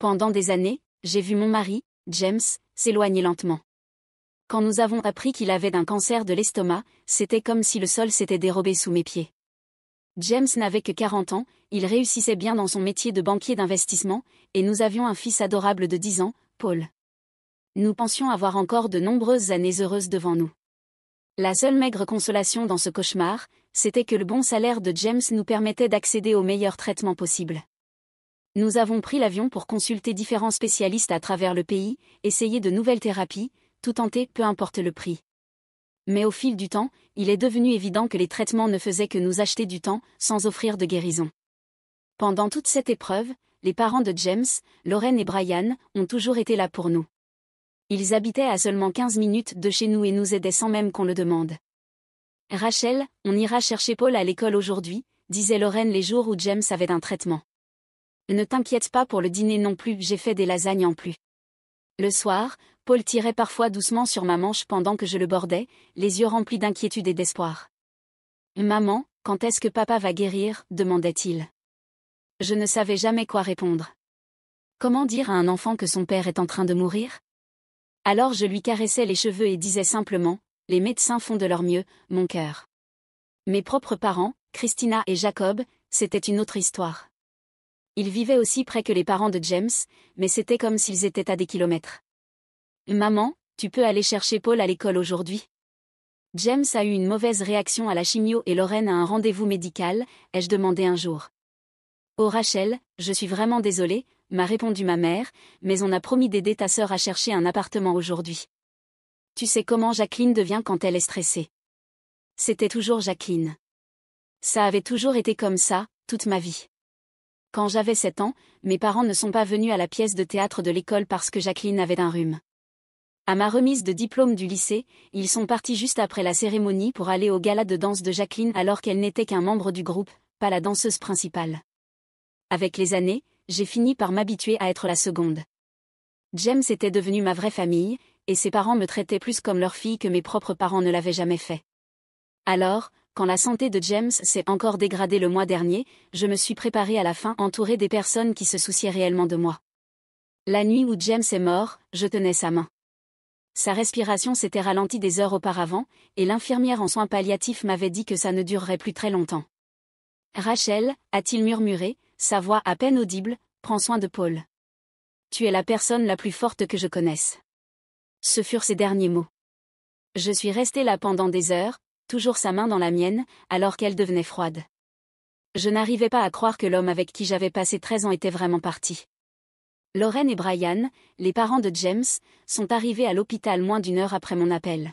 Pendant des années, j'ai vu mon mari, James, s'éloigner lentement. Quand nous avons appris qu'il avait un cancer de l'estomac, c'était comme si le sol s'était dérobé sous mes pieds. James n'avait que 40 ans, il réussissait bien dans son métier de banquier d'investissement, et nous avions un fils adorable de 10 ans, Paul. Nous pensions avoir encore de nombreuses années heureuses devant nous. La seule maigre consolation dans ce cauchemar, c'était que le bon salaire de James nous permettait d'accéder aux meilleurs traitements possibles. Nous avons pris l'avion pour consulter différents spécialistes à travers le pays, essayer de nouvelles thérapies, tout tenter, peu importe le prix. Mais au fil du temps, il est devenu évident que les traitements ne faisaient que nous acheter du temps, sans offrir de guérison. Pendant toute cette épreuve, les parents de James, Lauren et Brian, ont toujours été là pour nous. Ils habitaient à seulement 15 minutes de chez nous et nous aidaient sans même qu'on le demande. Rachel, on ira chercher Paul à l'école aujourd'hui, disait Lauren les jours où James avait un traitement. Ne t'inquiète pas pour le dîner non plus, j'ai fait des lasagnes en plus. Le soir, Paul tirait parfois doucement sur ma manche pendant que je le bordais, les yeux remplis d'inquiétude et d'espoir. Maman, quand est-ce que papa va guérir, demandait-il. Je ne savais jamais quoi répondre. Comment dire à un enfant que son père est en train de mourir? Alors je lui caressais les cheveux et disais simplement, les médecins font de leur mieux, mon cœur. Mes propres parents, Christina et Jacob, c'était une autre histoire. Ils vivaient aussi près que les parents de James, mais c'était comme s'ils étaient à des kilomètres. Maman, tu peux aller chercher Paul à l'école aujourd'hui? James a eu une mauvaise réaction à la chimio et Lauren a un rendez-vous médical, ai-je demandé un jour. Oh Rachel, je suis vraiment désolée, m'a répondu ma mère, mais on a promis d'aider ta sœur à chercher un appartement aujourd'hui. Tu sais comment Jacqueline devient quand elle est stressée. C'était toujours Jacqueline. Ça avait toujours été comme ça, toute ma vie. Quand j'avais 7 ans, mes parents ne sont pas venus à la pièce de théâtre de l'école parce que Jacqueline avait un rhume. À ma remise de diplôme du lycée, ils sont partis juste après la cérémonie pour aller au gala de danse de Jacqueline alors qu'elle n'était qu'un membre du groupe, pas la danseuse principale. Avec les années, j'ai fini par m'habituer à être la seconde. James était devenu ma vraie famille, et ses parents me traitaient plus comme leur fille que mes propres parents ne l'avaient jamais fait. Alors, quand la santé de James s'est encore dégradée le mois dernier, je me suis préparée à la fin entourée des personnes qui se souciaient réellement de moi. La nuit où James est mort, je tenais sa main. Sa respiration s'était ralentie des heures auparavant, et l'infirmière en soins palliatifs m'avait dit que ça ne durerait plus très longtemps. Rachel, a-t-il murmuré, sa voix à peine audible, prends soin de Paul. Tu es la personne la plus forte que je connaisse. Ce furent ses derniers mots. Je suis restée là pendant des heures, toujours sa main dans la mienne, alors qu'elle devenait froide. Je n'arrivais pas à croire que l'homme avec qui j'avais passé 13 ans était vraiment parti. Lauren et Brian, les parents de James, sont arrivés à l'hôpital moins d'une heure après mon appel.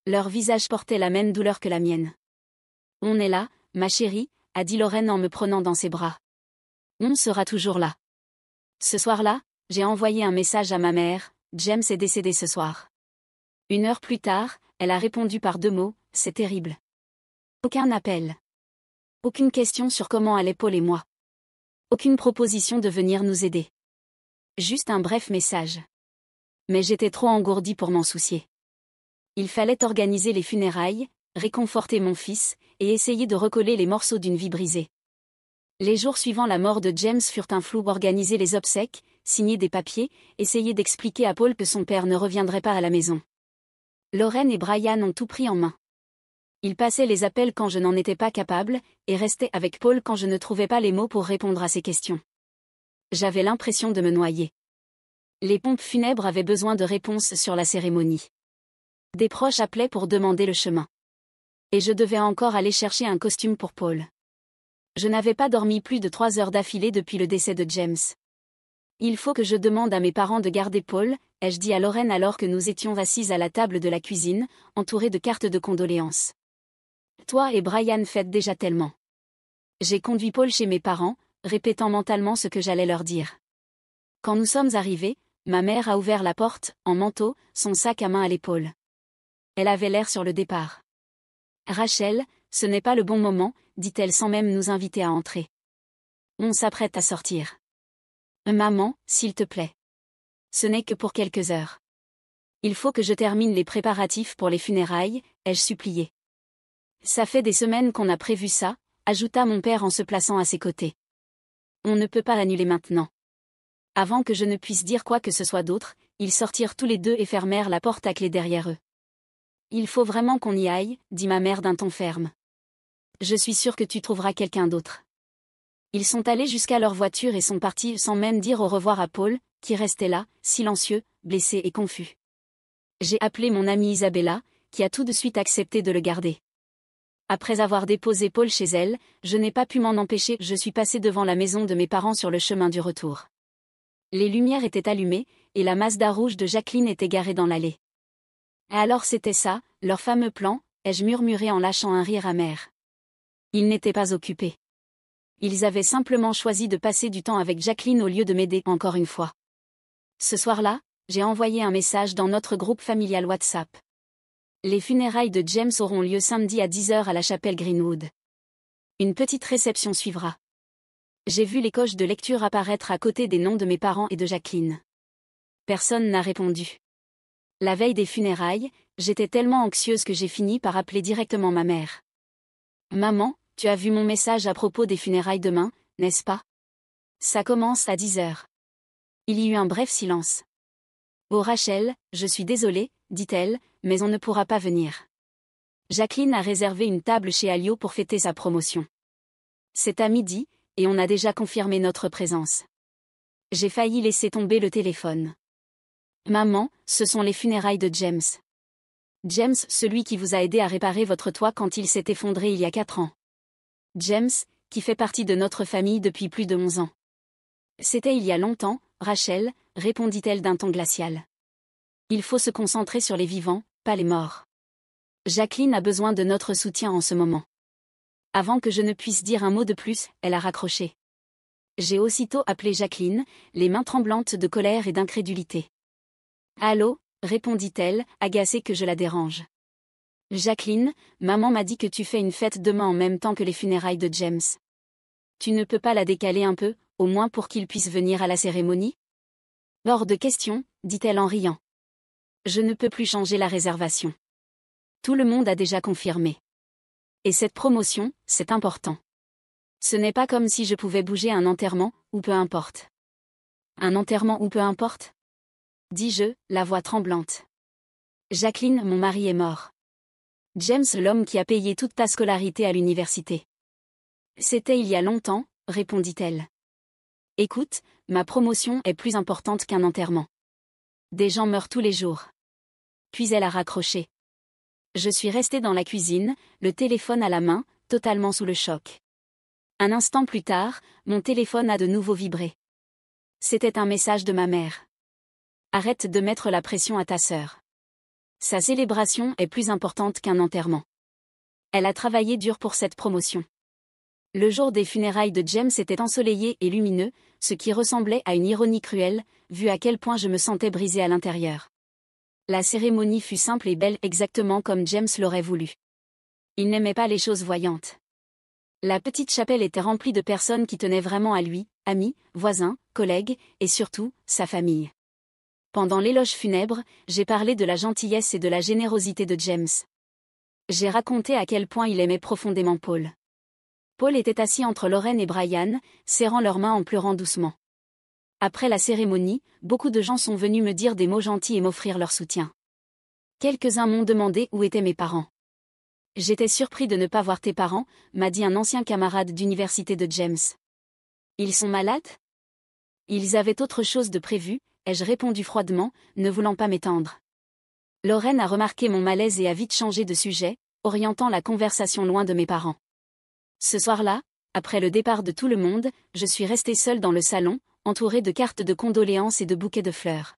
Leur visage portait la même douleur que la mienne. On est là, ma chérie, a dit Lauren en me prenant dans ses bras. On sera toujours là. Ce soir-là, j'ai envoyé un message à ma mère, James est décédé ce soir. 1 heure plus tard, elle a répondu par 2 mots, c'est terrible. Aucun appel. Aucune question sur comment allaient Paul et moi. Aucune proposition de venir nous aider. Juste un bref message. Mais j'étais trop engourdie pour m'en soucier. Il fallait organiser les funérailles, réconforter mon fils, et essayer de recoller les morceaux d'une vie brisée. Les jours suivant la mort de James furent un flou, organiser les obsèques, signer des papiers, essayer d'expliquer à Paul que son père ne reviendrait pas à la maison. Lauren et Brian ont tout pris en main. Ils passaient les appels quand je n'en étais pas capable, et restaient avec Paul quand je ne trouvais pas les mots pour répondre à ses questions. J'avais l'impression de me noyer. Les pompes funèbres avaient besoin de réponses sur la cérémonie. Des proches appelaient pour demander le chemin. Et je devais encore aller chercher un costume pour Paul. Je n'avais pas dormi plus de 3 heures d'affilée depuis le décès de James. Il faut que je demande à mes parents de garder Paul, ai-je dit à Lauren alors que nous étions assises à la table de la cuisine, entourées de cartes de condoléances. Toi et Brian faites déjà tellement. J'ai conduit Paul chez mes parents, répétant mentalement ce que j'allais leur dire. Quand nous sommes arrivés, ma mère a ouvert la porte, en manteau, son sac à main à l'épaule. Elle avait l'air sur le départ. Rachel, ce n'est pas le bon moment, dit-elle sans même nous inviter à entrer. On s'apprête à sortir. Maman, s'il te plaît. Ce n'est que pour quelques heures. Il faut que je termine les préparatifs pour les funérailles, ai-je supplié. Ça fait des semaines qu'on a prévu ça, ajouta mon père en se plaçant à ses côtés. On ne peut pas l'annuler maintenant. Avant que je ne puisse dire quoi que ce soit d'autre, ils sortirent tous les deux et fermèrent la porte à clé derrière eux. Il faut vraiment qu'on y aille, dit ma mère d'un ton ferme. Je suis sûre que tu trouveras quelqu'un d'autre. Ils sont allés jusqu'à leur voiture et sont partis sans même dire au revoir à Paul, qui restait là, silencieux, blessé et confus. J'ai appelé mon amie Isabella, qui a tout de suite accepté de le garder. Après avoir déposé Paul chez elle, je n'ai pas pu m'en empêcher, je suis passée devant la maison de mes parents sur le chemin du retour. Les lumières étaient allumées, et la Mazda rouge de Jacqueline était garée dans l'allée. Alors c'était ça, leur fameux plan, ai-je murmuré en lâchant un rire amer. Ils n'étaient pas occupés. Ils avaient simplement choisi de passer du temps avec Jacqueline au lieu de m'aider encore une fois. Ce soir-là, j'ai envoyé un message dans notre groupe familial WhatsApp. Les funérailles de James auront lieu samedi à 10 h à la chapelle Greenwood. Une petite réception suivra. J'ai vu les coches de lecture apparaître à côté des noms de mes parents et de Jacqueline. Personne n'a répondu. La veille des funérailles, j'étais tellement anxieuse que j'ai fini par appeler directement ma mère. « Maman, tu as vu mon message à propos des funérailles demain, n'est-ce pas ? Ça commence à 10 h. » Il y eut un bref silence. « Oh Rachel, je suis désolée, dit-elle, mais on ne pourra pas venir. Jacqueline a réservé une table chez Alio pour fêter sa promotion. C'est à midi, et on a déjà confirmé notre présence. » J'ai failli laisser tomber le téléphone. « Maman, ce sont les funérailles de James. James, celui qui vous a aidé à réparer votre toit quand il s'est effondré il y a 4 ans. James, qui fait partie de notre famille depuis plus de 11 ans. » C'était il y a longtemps, Rachel, répondit-elle d'un ton glacial. Il faut se concentrer sur les vivants, pas les morts. Jacqueline a besoin de notre soutien en ce moment. Avant que je ne puisse dire un mot de plus, elle a raccroché. J'ai aussitôt appelé Jacqueline, les mains tremblantes de colère et d'incrédulité. « Allô ?» répondit-elle, agacée que je la dérange. « Jacqueline, maman m'a dit que tu fais une fête demain en même temps que les funérailles de James. Tu ne peux pas la décaler un peu, au moins pour qu'il puisse venir à la cérémonie ? » « Hors de question, dit-elle en riant. Je ne peux plus changer la réservation. Tout le monde a déjà confirmé. Et cette promotion, c'est important. Ce n'est pas comme si je pouvais bouger un enterrement, ou peu importe. » « Un enterrement ou peu importe ? » dis-je, la voix tremblante. « Jacqueline, mon mari est mort. James, l'homme qui a payé toute ta scolarité à l'université. » « C'était il y a longtemps, répondit-elle. Écoute, ma promotion est plus importante qu'un enterrement. Des gens meurent tous les jours. Puis elle a raccroché. Je suis restée dans la cuisine, le téléphone à la main, totalement sous le choc. Un instant plus tard, mon téléphone a de nouveau vibré. C'était un message de ma mère. Arrête de mettre la pression à ta sœur. Sa célébration est plus importante qu'un enterrement. Elle a travaillé dur pour cette promotion. Le jour des funérailles de James était ensoleillé et lumineux, ce qui ressemblait à une ironie cruelle, vu à quel point je me sentais brisée à l'intérieur. La cérémonie fut simple et belle exactement comme James l'aurait voulu. Il n'aimait pas les choses voyantes. La petite chapelle était remplie de personnes qui tenaient vraiment à lui, amis, voisins, collègues, et surtout, sa famille. Pendant l'éloge funèbre, j'ai parlé de la gentillesse et de la générosité de James. J'ai raconté à quel point il aimait profondément Paul. Paul était assis entre Lorraine et Brian, serrant leurs mains en pleurant doucement. Après la cérémonie, beaucoup de gens sont venus me dire des mots gentils et m'offrir leur soutien. Quelques-uns m'ont demandé où étaient mes parents. « J'étais surpris de ne pas voir tes parents », m'a dit un ancien camarade d'université de James. « Ils sont malades ? » Ils avaient autre chose de prévu, ai-je répondu froidement, ne voulant pas m'étendre. Lorraine a remarqué mon malaise et a vite changé de sujet, orientant la conversation loin de mes parents. Ce soir-là, après le départ de tout le monde, je suis restée seule dans le salon, entourée de cartes de condoléances et de bouquets de fleurs.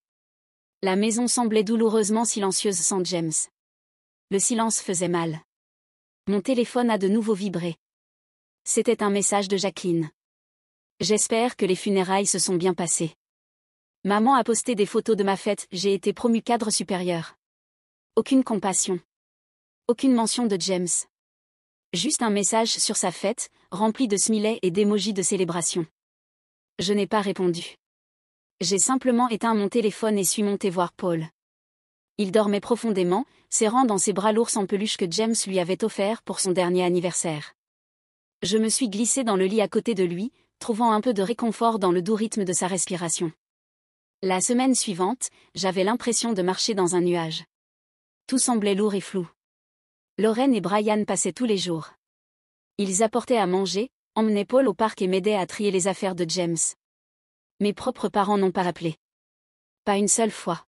La maison semblait douloureusement silencieuse sans James. Le silence faisait mal. Mon téléphone a de nouveau vibré. C'était un message de Jacqueline. « J'espère que les funérailles se sont bien passées. Maman a posté des photos de ma fête, j'ai été promue cadre supérieur. Aucune compassion. Aucune mention de James. Juste un message sur sa fête, rempli de smileys et d'émojis de célébration. » Je n'ai pas répondu. J'ai simplement éteint mon téléphone et suis montée voir Paul. Il dormait profondément, serrant dans ses bras l'ours en peluche que James lui avait offert pour son dernier anniversaire. Je me suis glissée dans le lit à côté de lui, trouvant un peu de réconfort dans le doux rythme de sa respiration. La semaine suivante, j'avais l'impression de marcher dans un nuage. Tout semblait lourd et flou. Lorraine et Brian passaient tous les jours. Ils apportaient à manger, emmenaient Paul au parc et m'aidaient à trier les affaires de James. Mes propres parents n'ont pas appelé. Pas une seule fois.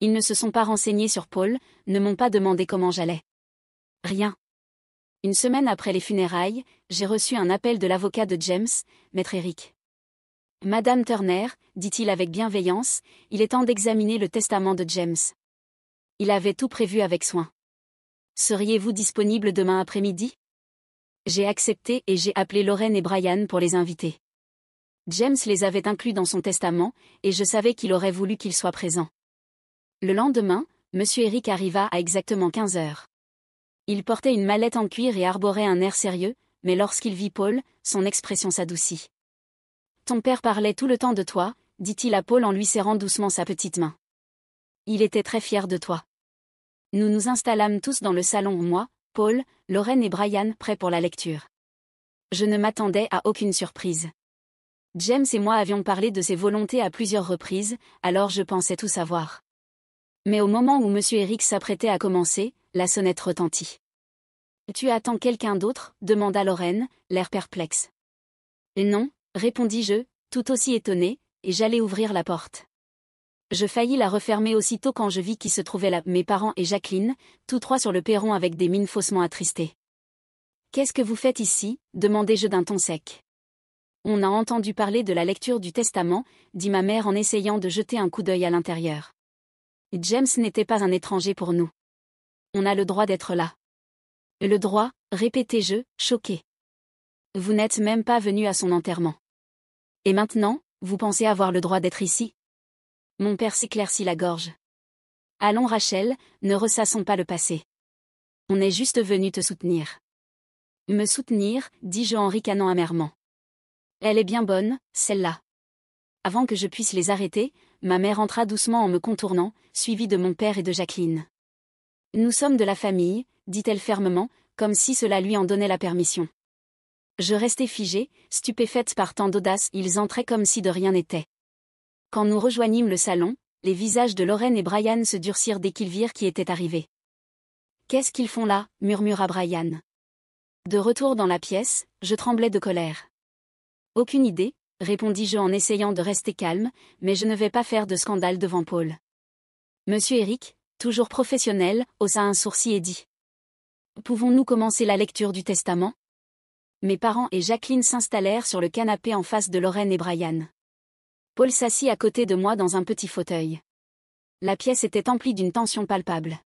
Ils ne se sont pas renseignés sur Paul, ne m'ont pas demandé comment j'allais. Rien. Une semaine après les funérailles, j'ai reçu un appel de l'avocat de James, Maître Eric. Madame Turner, dit-il avec bienveillance, il est temps d'examiner le testament de James. Il avait tout prévu avec soin. Seriez-vous disponible demain après-midi? J'ai accepté et j'ai appelé Lorraine et Brian pour les inviter. James les avait inclus dans son testament, et je savais qu'il aurait voulu qu'ils soient présents. Le lendemain, M. Eric arriva à exactement 15 heures. Il portait une mallette en cuir et arborait un air sérieux, mais lorsqu'il vit Paul, son expression s'adoucit. « Ton père parlait tout le temps de toi », dit-il à Paul en lui serrant doucement sa petite main. Il était très fier de toi. Nous nous installâmes tous dans le salon, moi, Paul, Lorraine et Brian, prêts pour la lecture. Je ne m'attendais à aucune surprise. James et moi avions parlé de ses volontés à plusieurs reprises, alors je pensais tout savoir. Mais au moment où M. Eric s'apprêtait à commencer, la sonnette retentit. « Tu attends quelqu'un d'autre » demanda Lorraine, l'air perplexe. « Non » répondis-je, tout aussi étonné, et j'allais ouvrir la porte. Je faillis la refermer aussitôt quand je vis qui se trouvaient là, mes parents et Jacqueline, tous trois sur le perron avec des mines faussement attristées. « Qu'est-ce que vous faites ici » demandai-je d'un ton sec. « On a entendu parler de la lecture du testament » dit ma mère en essayant de jeter un coup d'œil à l'intérieur. James n'était pas un étranger pour nous. On a le droit d'être là. Le droit, répétai-je, choqué. Vous n'êtes même pas venu à son enterrement. Et maintenant, vous pensez avoir le droit d'être ici? Mon père s'éclaircit la gorge. Allons Rachel, ne ressassons pas le passé. On est juste venu te soutenir. Me soutenir, dis-je en ricanant amèrement. Elle est bien bonne, celle-là. Avant que je puisse les arrêter, ma mère entra doucement en me contournant, suivie de mon père et de Jacqueline. Nous sommes de la famille, dit-elle fermement, comme si cela lui en donnait la permission. Je restai figée, stupéfaite par tant d'audace, ils entraient comme si de rien n'était. Quand nous rejoignîmes le salon, les visages de Lorraine et Brian se durcirent dès qu'ils virent qui était arrivé. « Qu'est-ce qu'ils font là » murmura Brian. De retour dans la pièce, je tremblais de colère. « Aucune idée » répondis-je en essayant de rester calme, mais je ne vais pas faire de scandale devant Paul. Monsieur Eric, toujours professionnel, haussa un sourcil et dit. « Pouvons-nous commencer la lecture du testament ?» Mes parents et Jacqueline s'installèrent sur le canapé en face de Lorraine et Brian. Paul s'assit à côté de moi dans un petit fauteuil. La pièce était emplie d'une tension palpable.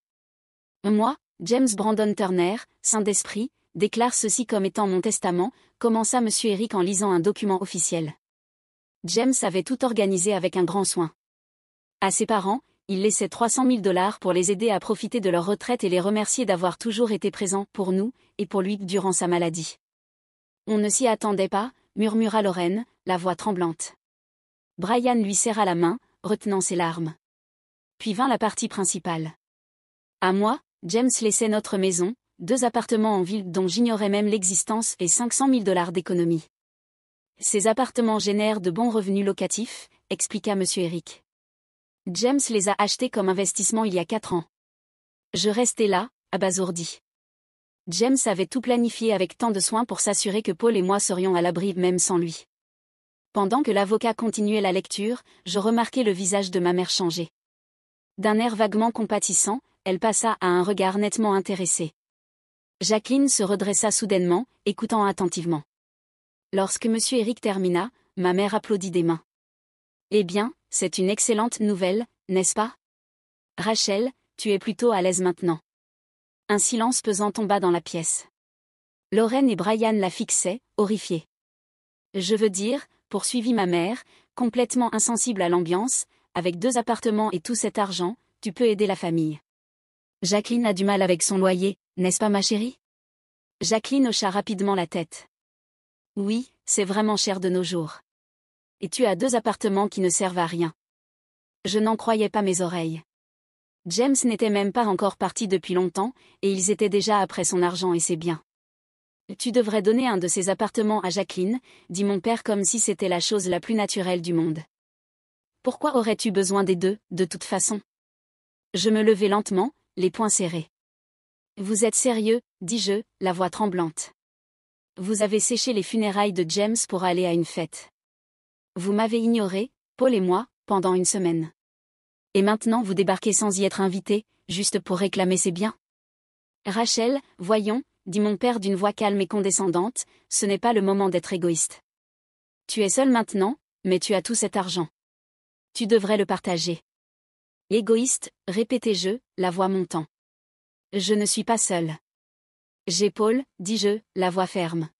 Moi, James Brandon Turner, saint d'esprit, déclare ceci comme étant mon testament, commença M. Eric en lisant un document officiel. James avait tout organisé avec un grand soin. À ses parents, il laissait 300 000 $ pour les aider à profiter de leur retraite et les remercier d'avoir toujours été présents pour nous, et pour lui durant sa maladie. On ne s'y attendait pas, murmura Lorraine, la voix tremblante. Brian lui serra la main, retenant ses larmes. Puis vint la partie principale. À moi, James laissait notre maison, 2 appartements en ville dont j'ignorais même l'existence et 500 000 $ d'économie. Ces appartements génèrent de bons revenus locatifs, expliqua M. Eric. James les a achetés comme investissement il y a 4 ans. Je restais là, abasourdi. James avait tout planifié avec tant de soin pour s'assurer que Paul et moi serions à l'abri même sans lui. Pendant que l'avocat continuait la lecture, je remarquai le visage de ma mère changer. D'un air vaguement compatissant, elle passa à un regard nettement intéressé. Jacqueline se redressa soudainement, écoutant attentivement. Lorsque M. Eric termina, ma mère applaudit des mains. « Eh bien, c'est une excellente nouvelle, n'est-ce pas? Rachel, tu es plutôt à l'aise maintenant. » Un silence pesant tomba dans la pièce. Lorraine et Brian la fixaient, horrifiés. « Je veux dire, » poursuivit ma mère, complètement insensible à l'ambiance, « avec 2 appartements et tout cet argent, tu peux aider la famille. Jacqueline a du mal avec son loyer, n'est-ce pas ma chérie? » Jacqueline hocha rapidement la tête. « Oui, c'est vraiment cher de nos jours. Et tu as 2 appartements qui ne servent à rien. » Je n'en croyais pas mes oreilles. James n'était même pas encore parti depuis longtemps, et ils étaient déjà après son argent et ses biens. « Tu devrais donner un de ces appartements à Jacqueline, dit mon père comme si c'était la chose la plus naturelle du monde. Pourquoi aurais-tu besoin des deux, de toute façon? Je me levai lentement, les poings serrés. Vous êtes sérieux, dis-je, la voix tremblante. Vous avez séché les funérailles de James pour aller à une fête. Vous m'avez ignoré, Paul et moi, pendant une semaine. Et maintenant vous débarquez sans y être invité, juste pour réclamer ses biens? Rachel, voyons, dit mon père d'une voix calme et condescendante, ce n'est pas le moment d'être égoïste. Tu es seule maintenant, mais tu as tout cet argent. Tu devrais le partager. Égoïste, répétai-je, la voix montant. Je ne suis pas seule. J'ai Paul, dis-je, la voix ferme.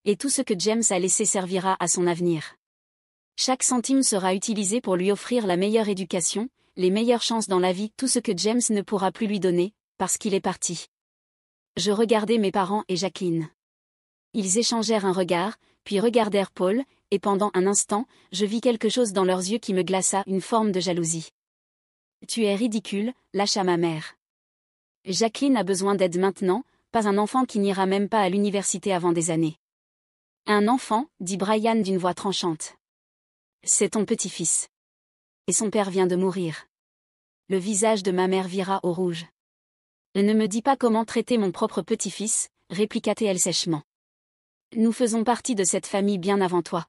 Et tout ce que James a laissé servira à son avenir. Chaque centime sera utilisé pour lui offrir la meilleure éducation, les meilleures chances dans la vie, tout ce que James ne pourra plus lui donner, parce qu'il est parti. Je regardai mes parents et Jacqueline. Ils échangèrent un regard, puis regardèrent Paul, et pendant un instant, je vis quelque chose dans leurs yeux qui me glaça, une forme de jalousie. Tu es ridicule, lâcha ma mère. Jacqueline a besoin d'aide maintenant, pas un enfant qui n'ira même pas à l'université avant des années. Un enfant, dit Brian d'une voix tranchante. C'est ton petit-fils. Et son père vient de mourir. Le visage de ma mère vira au rouge. Ne me dis pas comment traiter mon propre petit-fils, répliqua-t-elle sèchement. Nous faisons partie de cette famille bien avant toi.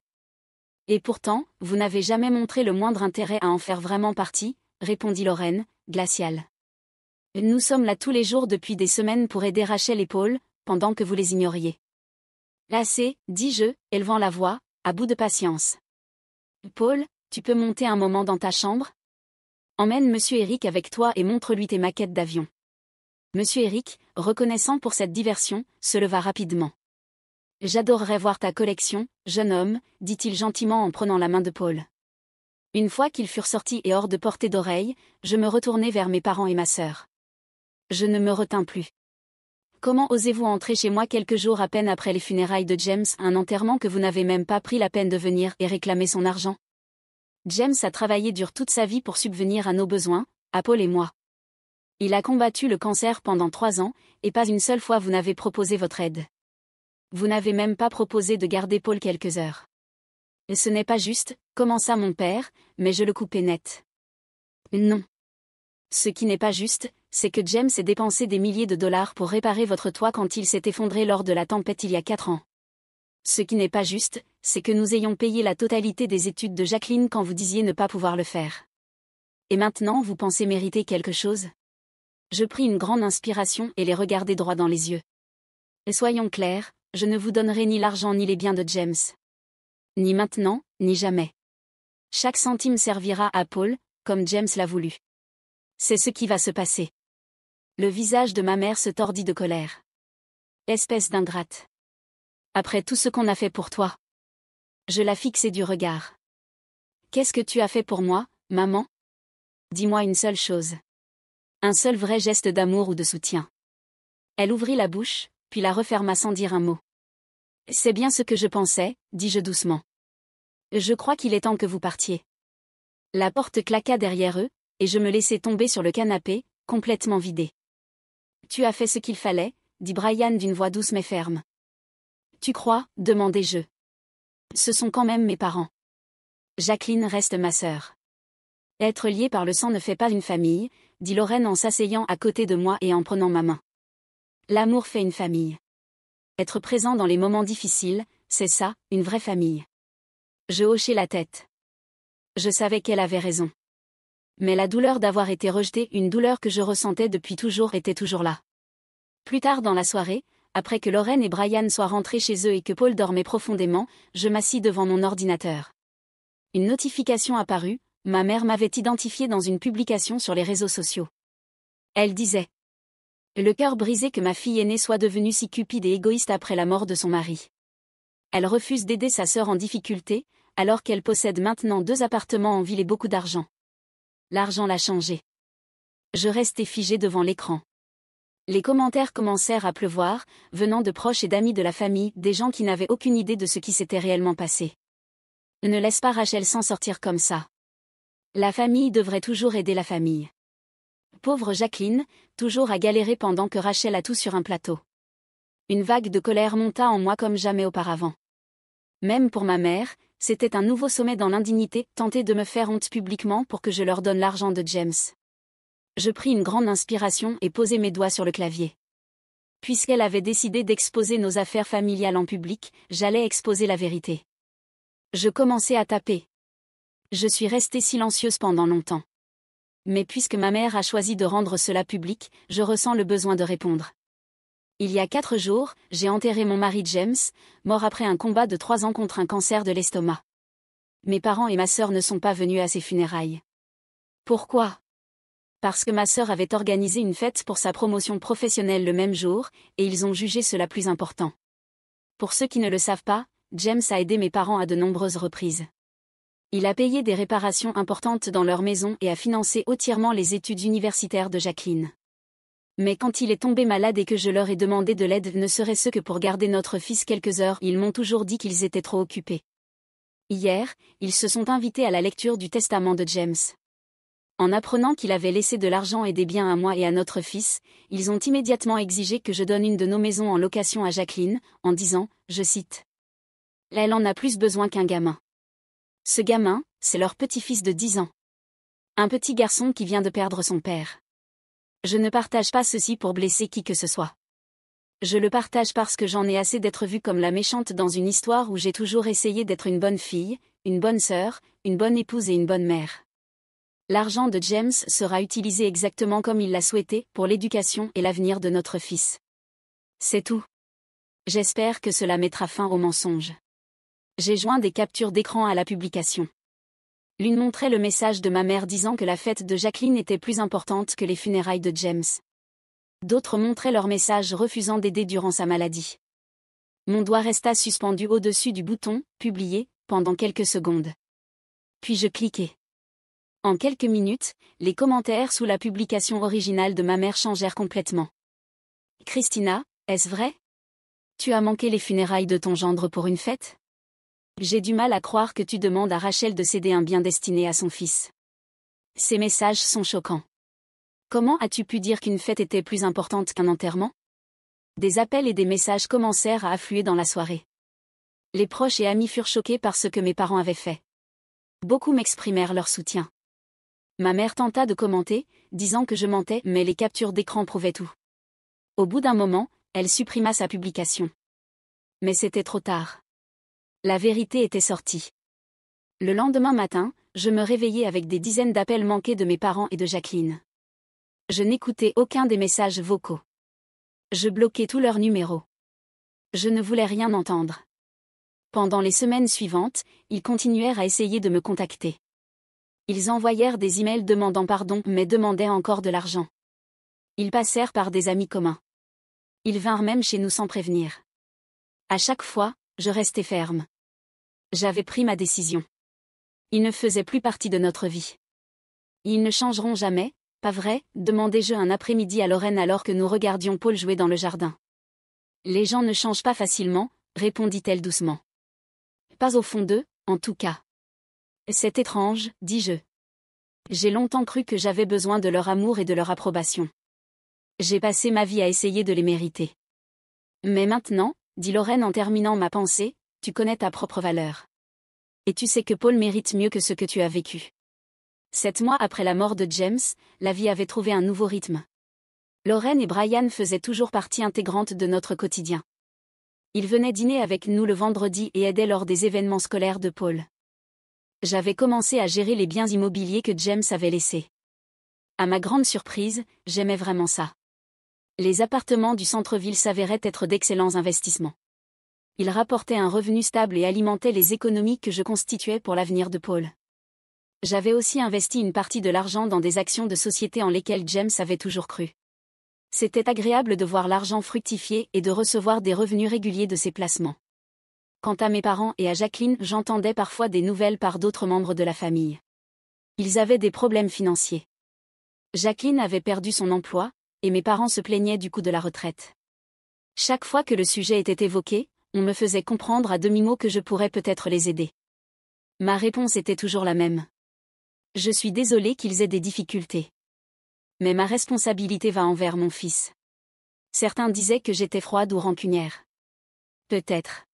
Et pourtant, vous n'avez jamais montré le moindre intérêt à en faire vraiment partie, répondit Lorraine, glaciale. Nous sommes là tous les jours depuis des semaines pour aider Rachel et Paul, pendant que vous les ignoriez. Assez, dis-je, élevant la voix, à bout de patience. Paul, tu peux monter un moment dans ta chambre? Emmène Monsieur Eric avec toi et montre-lui tes maquettes d'avion. Monsieur Eric, reconnaissant pour cette diversion, se leva rapidement. J'adorerais voir ta collection, jeune homme, dit-il gentiment en prenant la main de Paul. Une fois qu'ils furent sortis et hors de portée d'oreille, je me retournai vers mes parents et ma sœur. Je ne me retins plus. Comment osez-vous entrer chez moi quelques jours à peine après les funérailles de James, un enterrement que vous n'avez même pas pris la peine de venir et réclamer son argent? James a travaillé dur toute sa vie pour subvenir à nos besoins, à Paul et moi. Il a combattu le cancer pendant 3 ans, et pas une seule fois vous n'avez proposé votre aide. Vous n'avez même pas proposé de garder Paul quelques heures. Et ce n'est pas juste, commença mon père, mais je le coupai net. Non. Ce qui n'est pas juste, c'est que James ait dépensé des milliers de dollars pour réparer votre toit quand il s'est effondré lors de la tempête il y a 4 ans. Ce qui n'est pas juste, c'est que nous ayons payé la totalité des études de Jacqueline quand vous disiez ne pas pouvoir le faire. Et maintenant vous pensez mériter quelque chose? Je pris une grande inspiration et les regardai droit dans les yeux. Et soyons clairs, je ne vous donnerai ni l'argent ni les biens de James. Ni maintenant, ni jamais. Chaque centime servira à Paul, comme James l'a voulu. C'est ce qui va se passer. Le visage de ma mère se tordit de colère. Espèce d'ingrate. Après tout ce qu'on a fait pour toi. Je la fixai du regard. Qu'est-ce que tu as fait pour moi, maman? Dis-moi une seule chose. Un seul vrai geste d'amour ou de soutien. Elle ouvrit la bouche, puis la referma sans dire un mot. C'est bien ce que je pensais, dis-je doucement. Je crois qu'il est temps que vous partiez. La porte claqua derrière eux, et je me laissai tomber sur le canapé, complètement vidé. Tu as fait ce qu'il fallait, dit Brian d'une voix douce mais ferme. Tu crois, demandai-je. Ce sont quand même mes parents. Jacqueline reste ma sœur. Être lié par le sang ne fait pas une famille, dit Lorraine en s'asseyant à côté de moi et en prenant ma main. L'amour fait une famille. Être présent dans les moments difficiles, c'est ça, une vraie famille. Je hochai la tête. Je savais qu'elle avait raison. Mais la douleur d'avoir été rejetée, une douleur que je ressentais depuis toujours, était toujours là. Plus tard dans la soirée, après que Lorraine et Brian soient rentrés chez eux et que Paul dormait profondément, je m'assis devant mon ordinateur. Une notification apparut, ma mère m'avait identifié dans une publication sur les réseaux sociaux. Elle disait: le cœur brisé que ma fille aînée soit devenue si cupide et égoïste après la mort de son mari. Elle refuse d'aider sa sœur en difficulté, alors qu'elle possède maintenant 2 appartements en ville et beaucoup d'argent. L'argent l'a changée. Je restai figé devant l'écran. Les commentaires commencèrent à pleuvoir, venant de proches et d'amis de la famille, des gens qui n'avaient aucune idée de ce qui s'était réellement passé. Ne laisse pas Rachel s'en sortir comme ça. La famille devrait toujours aider la famille. Pauvre Jacqueline, toujours à galérer pendant que Rachel a tout sur un plateau. Une vague de colère monta en moi comme jamais auparavant. Même pour ma mère, C'était un nouveau sommet dans l'indignité, tenter de me faire honte publiquement pour que je leur donne l'argent de James. Je pris une grande inspiration et posai mes doigts sur le clavier. Puisqu'elle avait décidé d'exposer nos affaires familiales en public, j'allais exposer la vérité. Je commençai à taper. Je suis restée silencieuse pendant longtemps. Mais puisque ma mère a choisi de rendre cela public, je ressens le besoin de répondre. Il y a 4 jours, j'ai enterré mon mari James, mort après un combat de 3 ans contre un cancer de l'estomac. Mes parents et ma sœur ne sont pas venus à ses funérailles. Pourquoi ? Parce que ma sœur avait organisé une fête pour sa promotion professionnelle le même jour, et ils ont jugé cela plus important. Pour ceux qui ne le savent pas, James a aidé mes parents à de nombreuses reprises. Il a payé des réparations importantes dans leur maison et a financé entièrement les études universitaires de Jacqueline. Mais quand il est tombé malade et que je leur ai demandé de l'aide ne serait-ce que pour garder notre fils quelques heures, ils m'ont toujours dit qu'ils étaient trop occupés. Hier, ils se sont invités à la lecture du testament de James. En apprenant qu'il avait laissé de l'argent et des biens à moi et à notre fils, ils ont immédiatement exigé que je donne une de nos maisons en location à Jacqueline, en disant, je cite, « Elle en a plus besoin qu'un gamin. » Ce gamin, c'est leur petit-fils de 10 ans. Un petit garçon qui vient de perdre son père. Je ne partage pas ceci pour blesser qui que ce soit. Je le partage parce que j'en ai assez d'être vue comme la méchante dans une histoire où j'ai toujours essayé d'être une bonne fille, une bonne sœur, une bonne épouse et une bonne mère. L'argent de James sera utilisé exactement comme il l'a souhaité, pour l'éducation et l'avenir de notre fils. C'est tout. J'espère que cela mettra fin aux mensonges. J'ai joint des captures d'écran à la publication. L'une montrait le message de ma mère disant que la fête de Jacqueline était plus importante que les funérailles de James. D'autres montraient leur message refusant d'aider durant sa maladie. Mon doigt resta suspendu au-dessus du bouton « Publier » pendant quelques secondes. Puis je cliquai. En quelques minutes, les commentaires sous la publication originale de ma mère changèrent complètement. « Christina, est-ce vrai ? Tu as manqué les funérailles de ton gendre pour une fête ? J'ai du mal à croire que tu demandes à Rachel de céder un bien destiné à son fils. » Ces messages sont choquants. Comment as-tu pu dire qu'une fête était plus importante qu'un enterrement ? Des appels et des messages commencèrent à affluer dans la soirée. Les proches et amis furent choqués par ce que mes parents avaient fait. Beaucoup m'exprimèrent leur soutien. Ma mère tenta de commenter, disant que je mentais, mais les captures d'écran prouvaient tout. Au bout d'un moment, elle supprima sa publication. Mais c'était trop tard. La vérité était sortie. Le lendemain matin, je me réveillai avec des dizaines d'appels manqués de mes parents et de Jacqueline. Je n'écoutais aucun des messages vocaux. Je bloquais tous leurs numéros. Je ne voulais rien entendre. Pendant les semaines suivantes, ils continuèrent à essayer de me contacter. Ils envoyèrent des emails demandant pardon mais demandaient encore de l'argent. Ils passèrent par des amis communs. Ils vinrent même chez nous sans prévenir. À chaque fois, je restais ferme. J'avais pris ma décision. Ils ne faisaient plus partie de notre vie. Ils ne changeront jamais, pas vrai ? Demandai-je un après-midi à Lorraine alors que nous regardions Paul jouer dans le jardin. Les gens ne changent pas facilement, répondit-elle doucement. Pas au fond d'eux, en tout cas. C'est étrange, dis-je. J'ai longtemps cru que j'avais besoin de leur amour et de leur approbation. J'ai passé ma vie à essayer de les mériter. Mais maintenant, dit Lorraine en terminant ma pensée, tu connais ta propre valeur. Et tu sais que Paul mérite mieux que ce que tu as vécu. 7 mois après la mort de James, la vie avait trouvé un nouveau rythme. Lorraine et Brian faisaient toujours partie intégrante de notre quotidien. Ils venaient dîner avec nous le vendredi et aidaient lors des événements scolaires de Paul. J'avais commencé à gérer les biens immobiliers que James avait laissés. À ma grande surprise, j'aimais vraiment ça. Les appartements du centre-ville s'avéraient être d'excellents investissements. Ils rapportaient un revenu stable et alimentaient les économies que je constituais pour l'avenir de Paul. J'avais aussi investi une partie de l'argent dans des actions de société en lesquelles James avait toujours cru. C'était agréable de voir l'argent fructifier et de recevoir des revenus réguliers de ces placements. Quant à mes parents et à Jacqueline, j'entendais parfois des nouvelles par d'autres membres de la famille. Ils avaient des problèmes financiers. Jacqueline avait perdu son emploi, et mes parents se plaignaient du coût de la retraite. Chaque fois que le sujet était évoqué, on me faisait comprendre à demi-mot que je pourrais peut-être les aider. Ma réponse était toujours la même. Je suis désolée qu'ils aient des difficultés. Mais ma responsabilité va envers mon fils. Certains disaient que j'étais froide ou rancunière. Peut-être.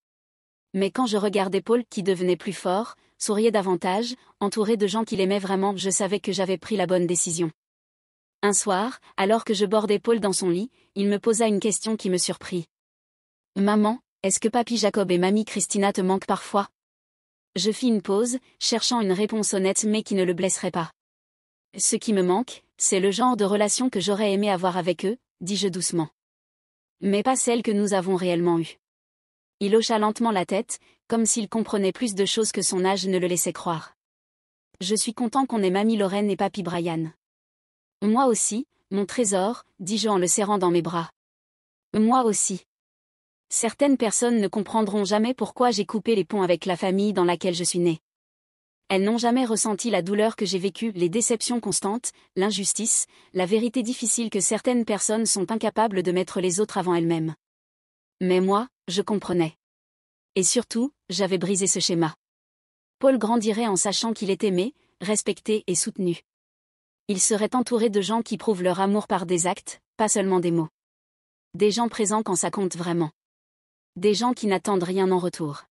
Mais quand je regardais Paul qui devenait plus fort, souriait davantage, entouré de gens qui l'aimaient vraiment, je savais que j'avais pris la bonne décision. Un soir, alors que je bordais Paul dans son lit, il me posa une question qui me surprit. « Maman, est-ce que papy Jacob et mamie Christina te manquent parfois ?» Je fis une pause, cherchant une réponse honnête mais qui ne le blesserait pas. « Ce qui me manque, c'est le genre de relation que j'aurais aimé avoir avec eux, dis-je doucement. Mais pas celle que nous avons réellement eue. » Il hocha lentement la tête, comme s'il comprenait plus de choses que son âge ne le laissait croire. « Je suis content qu'on ait mamie Lorraine et papy Brian. »« Moi aussi, mon trésor, dis-je en le serrant dans mes bras. »« Moi aussi. » Certaines personnes ne comprendront jamais pourquoi j'ai coupé les ponts avec la famille dans laquelle je suis née. Elles n'ont jamais ressenti la douleur que j'ai vécue, les déceptions constantes, l'injustice, la vérité difficile que certaines personnes sont incapables de mettre les autres avant elles-mêmes. Mais moi, je comprenais. Et surtout, j'avais brisé ce schéma. Paul grandirait en sachant qu'il est aimé, respecté et soutenu. Il serait entouré de gens qui prouvent leur amour par des actes, pas seulement des mots. Des gens présents quand ça compte vraiment. Des gens qui n'attendent rien en retour.